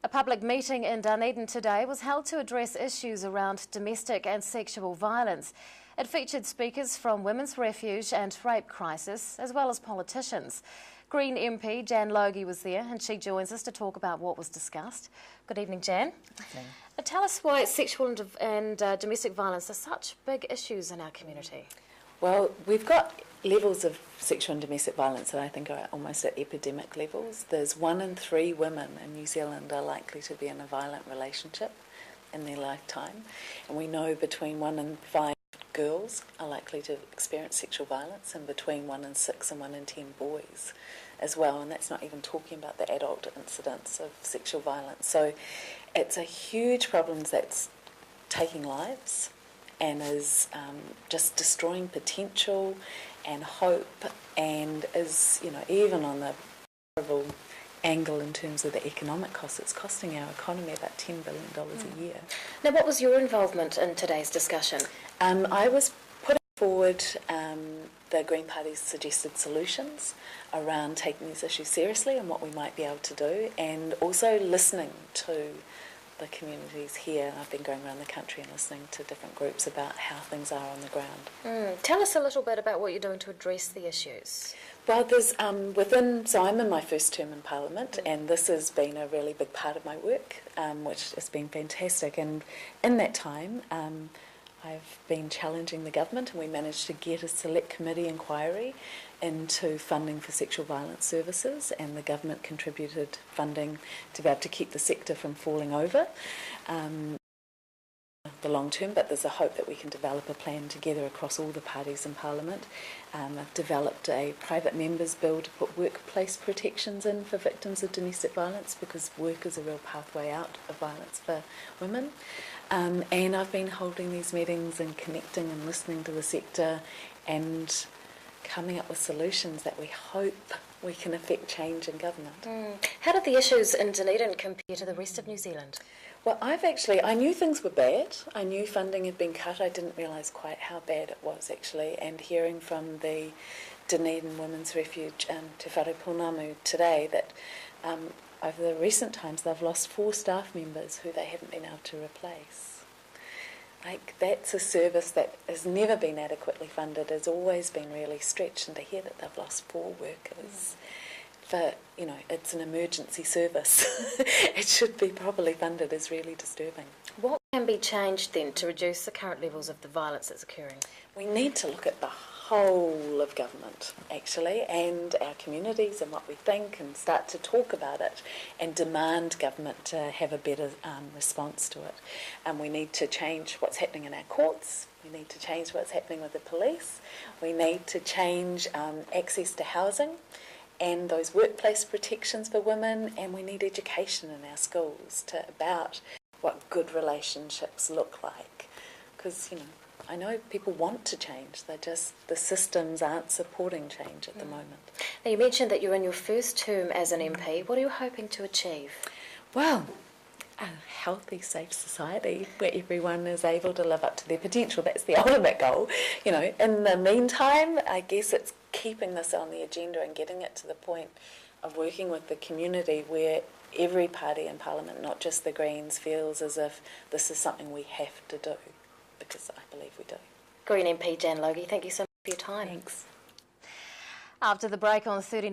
A public meeting in Dunedin today was held to address issues around domestic and sexual violence. It featured speakers from Women's Refuge and Rape Crisis, as well as politicians. Green MP Jan Logie was there, and she joins us to talk about what was discussed. Good evening, Jan. Tell us why sexual and domestic violence are such big issues in our community. Well, we've got levels of sexual and domestic violence that I think are almost at epidemic levels. There's 1 in 3 women in New Zealand are likely to be in a violent relationship in their lifetime. And we know between 1 in 5 girls are likely to experience sexual violence, and between 1 in 6 and 1 in 10 boys as well. And that's not even talking about the adult incidents of sexual violence. So it's a huge problem that's taking lives and is just destroying potential and hope, and is, even on the horrible angle in terms of the economic costs, it's costing our economy about $10 billion a year. Now, what was your involvement in today's discussion? I was putting forward the Green Party's suggested solutions around taking these issues seriously and what we might be able to do, and also listening to the communities here. I've been going around the country and listening to different groups about how things are on the ground. Tell us a little bit about what you're doing to address the issues. Well, there's so I'm in my first term in Parliament, and this has been a really big part of my work, which has been fantastic. And in that time, I've been challenging the government, and we managed to get a select committee inquiry into funding for sexual violence services, and the government contributed funding to be able to keep the sector from falling over the long term, but there's a hope that we can develop a plan together across all the parties in Parliament. I've developed a private members bill to put workplace protections in for victims of domestic violence, because work is a real pathway out of violence for women. And I've been holding these meetings and connecting and listening to the sector and coming up with solutions that we hope we can affect change in government. How did the issues in Dunedin compare to the rest of New Zealand? Well, I knew things were bad. I knew funding had been cut. I didn't realise quite how bad it was, actually. And hearing from the Dunedin Women's Refuge and Te Whare Pounamu today that over the recent times they've lost 4 staff members who they haven't been able to replace. That's a service that has never been adequately funded, has always been really stretched, and to hear that they've lost 4 workers for, it's an emergency service. It should be properly funded, is really disturbing. What can be changed then to reduce the current levels of the violence that's occurring? We need to look at the whole of government, actually, and our communities and what we think, and start to talk about it and demand government to have a better response to it. And we need to change what's happening in our courts. We need to change what's happening with the police. We need to change access to housing and those workplace protections for women, and we need education in our schools about what good relationships look like. Because, I know people want to change, the systems aren't supporting change at the moment. Now, you mentioned that you're in your first term as an MP. What are you hoping to achieve? Well, a healthy, safe society where everyone is able to live up to their potential. That's the ultimate goal. In the meantime, I guess it's keeping this on the agenda and getting it to the point of working with the community where every party in Parliament, not just the Greens, feels as if this is something we have to do, because I believe we do. Green MP Jan Logie, thank you so much for your time. Thanks. After the break on 39.